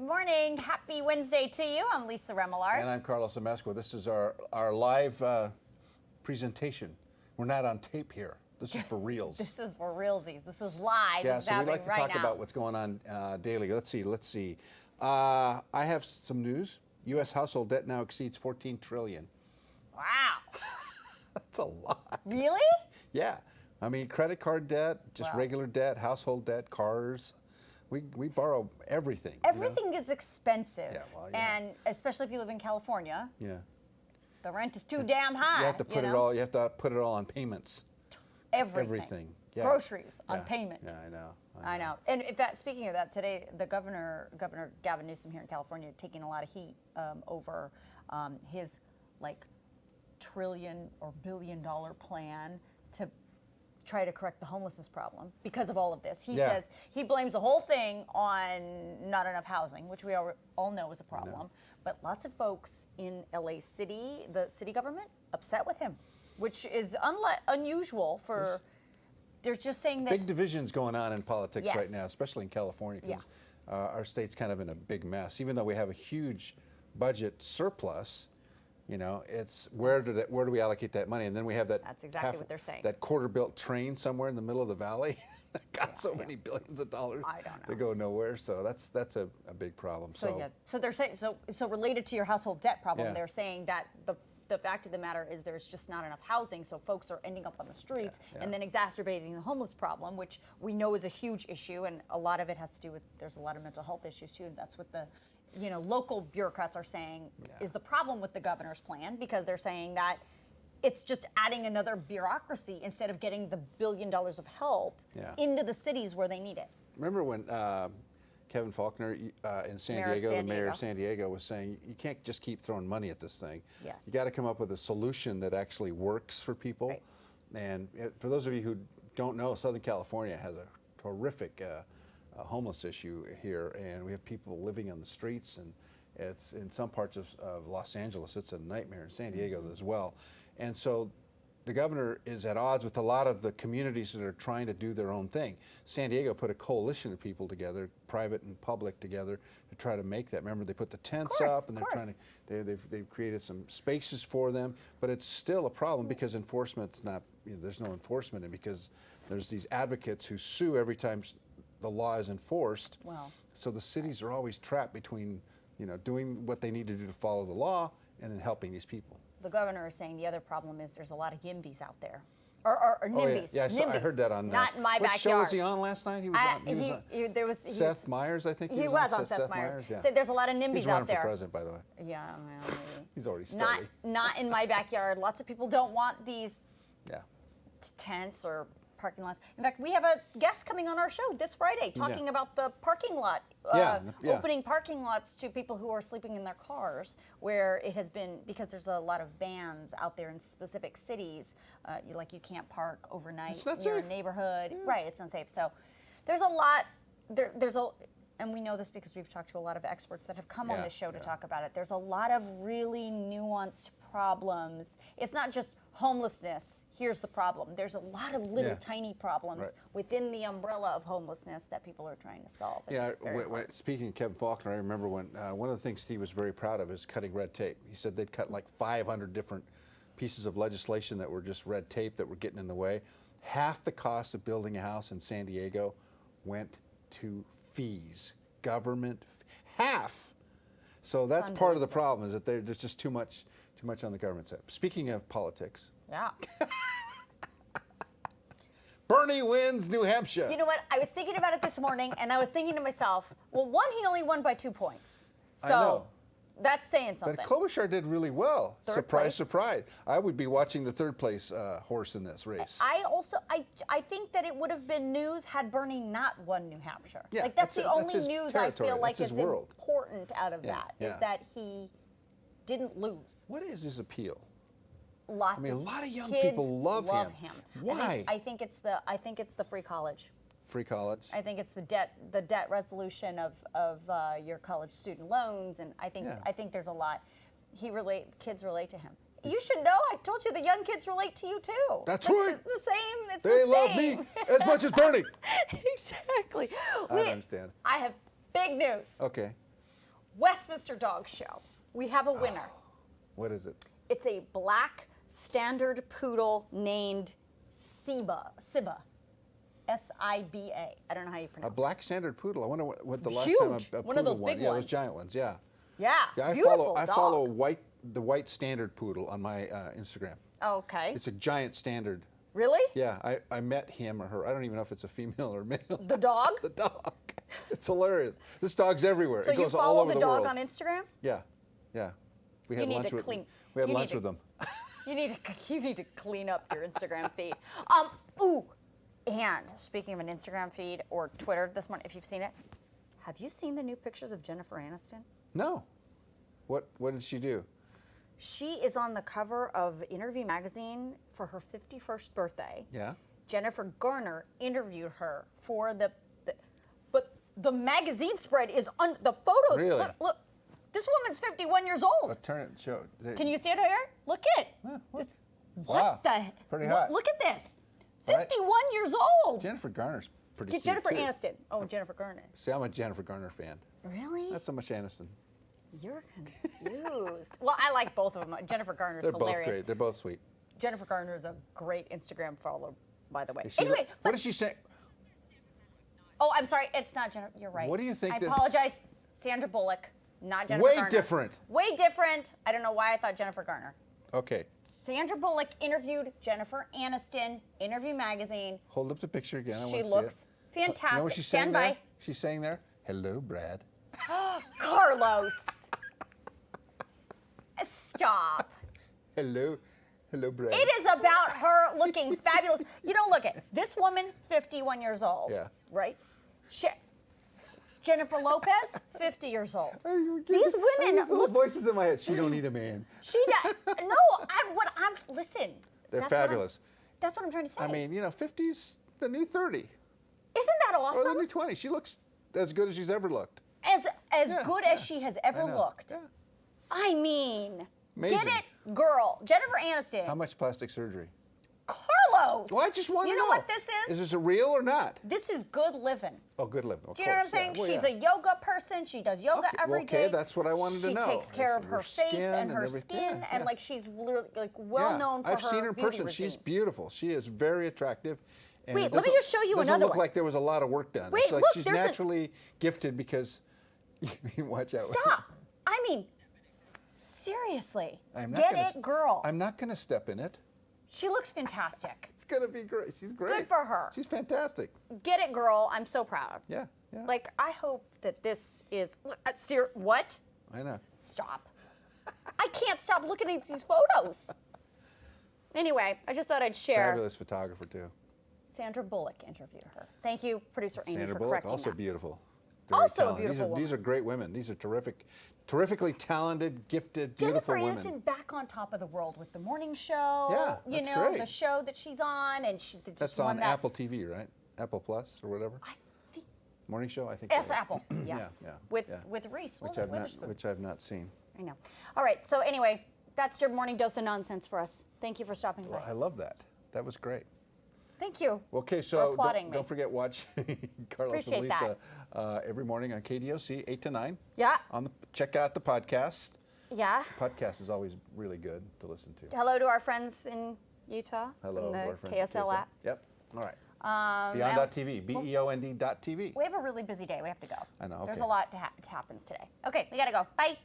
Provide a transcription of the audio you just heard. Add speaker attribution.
Speaker 1: morning. Happy Wednesday to you. I'm Lisa Remillard.
Speaker 2: And I'm Carlos Amesco. This is our live presentation. We're not on tape here. This is for reals.
Speaker 1: This is for realsies. This is live.
Speaker 2: Yeah,
Speaker 1: it's
Speaker 2: so we like to
Speaker 1: right
Speaker 2: talk
Speaker 1: now.
Speaker 2: about what's going on daily. Let's see. I have some news. U.S. household debt now exceeds $14 trillion.
Speaker 1: Wow.
Speaker 2: That's a lot.
Speaker 1: Really?
Speaker 2: Yeah. I mean, credit card debt, just
Speaker 1: Wow.
Speaker 2: regular debt, household debt, cars. We borrow everything.
Speaker 1: Everything is expensive.
Speaker 2: Yeah, well, yeah.
Speaker 1: And especially if you live in California,
Speaker 2: Yeah.
Speaker 1: the rent is too damn high.
Speaker 2: You have to put it all. You have to put it all on payments.
Speaker 1: Everything.
Speaker 2: Yeah.
Speaker 1: Groceries on
Speaker 2: Yeah.
Speaker 1: payment.
Speaker 2: Yeah, I know.
Speaker 1: I know. And in fact, speaking of that, today the Governor Gavin Newsom here in California taking a lot of heat over his trillion or billion-dollar plan to try to correct the homelessness problem because of all of this. He says he blames the whole thing on not enough housing, which we all know is a problem. But lots of folks in LA City, the city government, upset with him, which is unusual for. They're just saying that
Speaker 2: big divisions going on in politics
Speaker 1: Yes.
Speaker 2: right now, especially in California, because our state's kind of in a big mess. Even though we have a huge budget surplus, you know, it's where do we allocate that money? And then we have that.
Speaker 1: That's exactly what they're saying.
Speaker 2: That quarter-built train somewhere in the middle of the valley that got so many billions of dollars.
Speaker 1: I don't know.
Speaker 2: They go nowhere. So that's a big problem.
Speaker 1: So they're saying so related to your household debt problem,
Speaker 2: Yeah.
Speaker 1: they're saying that the fact of the matter is there's just not enough housing, so folks are ending up on the streets and then exacerbating the homeless problem, which we know is a huge issue, and a lot of it has to do with there's a lot of mental health issues too. And that's what the local bureaucrats are saying is the problem with the governor's plan, because they're saying that it's just adding another bureaucracy instead of getting the $1 billion of help into the cities where they need it.
Speaker 2: Remember when Kevin Faulconer in San Diego, the mayor of San Diego, was saying you can't just keep throwing money at this thing.
Speaker 1: Yes.
Speaker 2: You got to come up with a solution that actually works for people.
Speaker 1: Right.
Speaker 2: And for those of you who don't know, Southern California has a horrific homeless issue here, and we have people living on the streets, and it's in some parts of Los Angeles, it's a nightmare, in San Diego as well. And so the governor is at odds with a lot of the communities that are trying to do their own thing. San Diego put a coalition of people together, private and public together, to try to make that. Remember, they put the tents up, and they're trying to. They've created some spaces for them, but it's still a problem because enforcement's not. There's no enforcement, and because there's these advocates who sue every time the law is enforced.
Speaker 1: Well,
Speaker 2: so the cities are always trapped between, doing what they need to do to follow the law and then helping these people.
Speaker 1: The governor is saying the other problem is there's a lot of YIMBYs out there. Or NIMBYs.
Speaker 2: Yeah, I heard that on.
Speaker 1: Not in my
Speaker 2: what
Speaker 1: backyard.
Speaker 2: show was he on last night? He was on. Seth Meyers, I think.
Speaker 1: He was on Seth Meyers.
Speaker 2: Yeah.
Speaker 1: Said there's a lot of NIMBYs out there.
Speaker 2: He's running for president, by the way.
Speaker 1: Yeah, well, maybe.
Speaker 2: He's already started.
Speaker 1: Not in my backyard. Lots of people don't want these
Speaker 2: Yeah.
Speaker 1: tents or parking lots. In fact, we have a guest coming on our show this Friday talking about the parking lot, opening parking lots to people who are sleeping in their cars, where it has been, because there's a lot of bans out there in specific cities, you can't park overnight in your neighborhood. Yeah. Right, it's unsafe. So there's a lot, and we know this because we've talked to a lot of experts that have come on this show to talk about it. There's a lot of really nuanced problems. It's not just homelessness, here's the problem. There's a lot of little tiny problems within the umbrella of homelessness that people are trying to solve.
Speaker 2: Speaking of Kevin Faulconer, I remember when one of the things Steve was very proud of is cutting red tape. He said they'd cut like 500 different pieces of legislation that were just red tape that were getting in the way. Half the cost of building a house in San Diego went to fees, government, half. So that's part of the problem, is that there's just too much on the government side. Speaking of politics.
Speaker 1: Yeah.
Speaker 2: Bernie wins New Hampshire.
Speaker 1: You know what? I was thinking about it this morning, and I was thinking to myself, well, one, he only won by 2 points. So
Speaker 2: I know.
Speaker 1: That's saying something.
Speaker 2: But Klobuchar did really well.
Speaker 1: Third place.
Speaker 2: Surprise. I would be watching the third place horse in this race.
Speaker 1: I think that it would have been news had Bernie not won New Hampshire.
Speaker 2: Yeah,
Speaker 1: that's the only news
Speaker 2: territory.
Speaker 1: I feel like
Speaker 2: is
Speaker 1: important out of that, is that he didn't lose.
Speaker 2: What is his appeal?
Speaker 1: A
Speaker 2: lot of young people love him. Why?
Speaker 1: I think it's the free college.
Speaker 2: Free college.
Speaker 1: I think it's the debt resolution of your college student loans, and I think there's a lot. Kids relate to him. You should know. I told you the young kids relate to you too.
Speaker 2: That's right.
Speaker 1: It's the same.
Speaker 2: They love me as much as Bernie.
Speaker 1: Exactly.
Speaker 2: I understand.
Speaker 1: I have big news.
Speaker 2: Okay.
Speaker 1: Westminster Dog Show. We have a winner.
Speaker 2: What is it?
Speaker 1: It's a black standard poodle named Siba. S-I-B-A. I don't know how you pronounce
Speaker 2: A black standard poodle. I wonder what the last
Speaker 1: Huge.
Speaker 2: time a poodle
Speaker 1: One of those
Speaker 2: won.
Speaker 1: big
Speaker 2: Yeah,
Speaker 1: ones.
Speaker 2: those giant ones. Yeah.
Speaker 1: it. Yeah,
Speaker 2: Yeah,
Speaker 1: beautiful
Speaker 2: I
Speaker 1: dog.
Speaker 2: follow the white standard poodle on my Instagram.
Speaker 1: Okay.
Speaker 2: It's a giant standard.
Speaker 1: Really?
Speaker 2: Yeah, I met him or her. I don't even know if it's a female or male.
Speaker 1: The dog?
Speaker 2: The dog. It's hilarious. This dog's everywhere.
Speaker 1: So
Speaker 2: it
Speaker 1: you
Speaker 2: goes all
Speaker 1: follow
Speaker 2: over
Speaker 1: the
Speaker 2: the
Speaker 1: dog
Speaker 2: world.
Speaker 1: on Instagram?
Speaker 2: Yeah, yeah. We
Speaker 1: You
Speaker 2: had
Speaker 1: need
Speaker 2: lunch
Speaker 1: to
Speaker 2: with
Speaker 1: clean-
Speaker 2: We had
Speaker 1: you need
Speaker 2: lunch
Speaker 1: to-
Speaker 2: with them.
Speaker 1: You need to clean up your Instagram feed. Ooh, and speaking of an Instagram feed or Twitter this morning, if you've seen it, have you seen the new pictures of Jennifer Aniston?
Speaker 2: No. What did she do?
Speaker 1: She is on the cover of Interview magazine for her 51st birthday.
Speaker 2: Yeah.
Speaker 1: Jennifer Garner interviewed her for but the magazine spread is on the photos.
Speaker 2: Really?
Speaker 1: Look, this woman's 51 years old.
Speaker 2: Turn it. Show.
Speaker 1: Can you see it here? Look at
Speaker 2: Yeah,
Speaker 1: this.
Speaker 2: Wow,
Speaker 1: What the?
Speaker 2: pretty
Speaker 1: look,
Speaker 2: hot.
Speaker 1: Look at this.
Speaker 2: Right.
Speaker 1: 51 years old.
Speaker 2: Jennifer Garner's pretty
Speaker 1: Get
Speaker 2: cute
Speaker 1: Jennifer
Speaker 2: too.
Speaker 1: Aniston. Oh, Jennifer Garner.
Speaker 2: See, I'm a Jennifer Garner fan.
Speaker 1: Really?
Speaker 2: Not so much Aniston.
Speaker 1: You're confused. Well, I like both of them. Jennifer Garner's
Speaker 2: They're
Speaker 1: hilarious.
Speaker 2: both great. They're both sweet.
Speaker 1: Jennifer Garner is a great Instagram follower, by the way.
Speaker 2: Is she-
Speaker 1: Anyway,
Speaker 2: what did she say?
Speaker 1: oh, I'm sorry. It's not Jennifer. You're right.
Speaker 2: What do you think
Speaker 1: I
Speaker 2: this-
Speaker 1: apologize. Sandra Bullock, not Jennifer
Speaker 2: Way
Speaker 1: Garner.
Speaker 2: different.
Speaker 1: Way different. I don't know why I thought Jennifer Garner.
Speaker 2: Okay,
Speaker 1: Sandra Bullock interviewed Jennifer Aniston, Interview magazine.
Speaker 2: hold up the picture again. I
Speaker 1: She
Speaker 2: want to
Speaker 1: looks
Speaker 2: see it.
Speaker 1: fantastic.
Speaker 2: You know what she's
Speaker 1: Stand
Speaker 2: saying
Speaker 1: by.
Speaker 2: there? She's saying there, hello, Brad.
Speaker 1: Carlos. Stop.
Speaker 2: Hello, Brad.
Speaker 1: It is about her looking fabulous. You know, look at this woman, 51 years old.
Speaker 2: Yeah.
Speaker 1: Right? Jennifer Lopez, 50 years old.
Speaker 2: These
Speaker 1: These women
Speaker 2: little
Speaker 1: look.
Speaker 2: voices in my head. She don't need a man.
Speaker 1: She does. No, listen.
Speaker 2: They're
Speaker 1: that's
Speaker 2: fabulous.
Speaker 1: That's what I'm trying to say.
Speaker 2: I mean, 50's the new 30
Speaker 1: isn't that
Speaker 2: or the
Speaker 1: awesome?
Speaker 2: new 20. She looks as good as she's ever looked.
Speaker 1: As
Speaker 2: Yeah,
Speaker 1: good
Speaker 2: yeah.
Speaker 1: as she has ever
Speaker 2: I know.
Speaker 1: looked.
Speaker 2: Yeah.
Speaker 1: I mean,
Speaker 2: Amazing.
Speaker 1: get it, girl. Jennifer Aniston.
Speaker 2: How much plastic surgery?
Speaker 1: Carlos.
Speaker 2: Well, I just want to know.
Speaker 1: You know what this is?
Speaker 2: Is this a real or not?
Speaker 1: This is good living.
Speaker 2: Oh, good living. Of
Speaker 1: Do you know what I'm
Speaker 2: course,
Speaker 1: saying?
Speaker 2: yeah. Well,
Speaker 1: She's
Speaker 2: yeah.
Speaker 1: a yoga person. She does yoga every day.
Speaker 2: Okay, that's what I wanted to know.
Speaker 1: She takes care
Speaker 2: Is
Speaker 1: of her
Speaker 2: skin
Speaker 1: face and her
Speaker 2: everything.
Speaker 1: skin,
Speaker 2: Yeah,
Speaker 1: and
Speaker 2: yeah.
Speaker 1: like she's literally like well
Speaker 2: Yeah,
Speaker 1: known for
Speaker 2: I've
Speaker 1: her
Speaker 2: seen her in
Speaker 1: beauty
Speaker 2: person.
Speaker 1: routine.
Speaker 2: She's beautiful. She is very attractive. And
Speaker 1: Wait,
Speaker 2: it
Speaker 1: let me
Speaker 2: doesn't-
Speaker 1: just show you
Speaker 2: doesn't
Speaker 1: another
Speaker 2: look
Speaker 1: one.
Speaker 2: like there was a lot of work done.
Speaker 1: Wait,
Speaker 2: it's like
Speaker 1: look,
Speaker 2: she's
Speaker 1: there's a-
Speaker 2: naturally gifted because watch out.
Speaker 1: Stop. I mean, seriously.
Speaker 2: I'm not
Speaker 1: Get
Speaker 2: gonna-
Speaker 1: it, girl.
Speaker 2: I'm not going to step in it.
Speaker 1: She looks fantastic.
Speaker 2: It's going to be great. She's great.
Speaker 1: Good for her.
Speaker 2: She's fantastic.
Speaker 1: Get it, girl. I'm so proud.
Speaker 2: Yeah, yeah.
Speaker 1: Like, I hope that this is. What?
Speaker 2: I know.
Speaker 1: Stop. I can't stop looking at these photos. Anyway, I just thought I'd share.
Speaker 2: Fabulous photographer too.
Speaker 1: Sandra Bullock interviewed her. Thank you, producer Amy,
Speaker 2: Sandra
Speaker 1: for
Speaker 2: Bullock,
Speaker 1: correcting
Speaker 2: also
Speaker 1: that.
Speaker 2: beautiful.
Speaker 1: Also a
Speaker 2: talented.
Speaker 1: beautiful
Speaker 2: These are great women. These are terrifically talented, gifted, beautiful
Speaker 1: Jennifer
Speaker 2: women.
Speaker 1: Aniston back on top of the world with the morning show.
Speaker 2: Yeah,
Speaker 1: you
Speaker 2: that's
Speaker 1: know
Speaker 2: great.
Speaker 1: the show that she's on, and she just
Speaker 2: That's
Speaker 1: won
Speaker 2: on
Speaker 1: that.
Speaker 2: Apple TV, right? Apple Plus or whatever.
Speaker 1: I think
Speaker 2: Morning show, I think.
Speaker 1: yes,
Speaker 2: so, yeah.
Speaker 1: Apple. Yes,
Speaker 2: yeah,
Speaker 1: with
Speaker 2: yeah.
Speaker 1: Reese
Speaker 2: Which I've not seen.
Speaker 1: I know. All right. So anyway, that's your morning dose of nonsense for us. Thank you for stopping by.
Speaker 2: Well, I love that. That was great.
Speaker 1: Thank you.
Speaker 2: Okay,
Speaker 1: for
Speaker 2: so
Speaker 1: applauding me.
Speaker 2: don't forget watch Carlos
Speaker 1: Appreciate
Speaker 2: and Lisa every morning on KDOC 8 to 9.
Speaker 1: Yeah.
Speaker 2: Check out the podcast.
Speaker 1: Yeah.
Speaker 2: Podcast is always really good to listen to.
Speaker 1: Hello to our friends in Utah.
Speaker 2: Hello,
Speaker 1: from the
Speaker 2: our friends at
Speaker 1: KSL app.
Speaker 2: Yep. All right.
Speaker 1: And
Speaker 2: BEOND.TV. BEOND.TV.
Speaker 1: we have a really busy day. We have to go.
Speaker 2: I know,
Speaker 1: There's
Speaker 2: okay.
Speaker 1: a lot to happens today. Okay, we gotta go. Bye.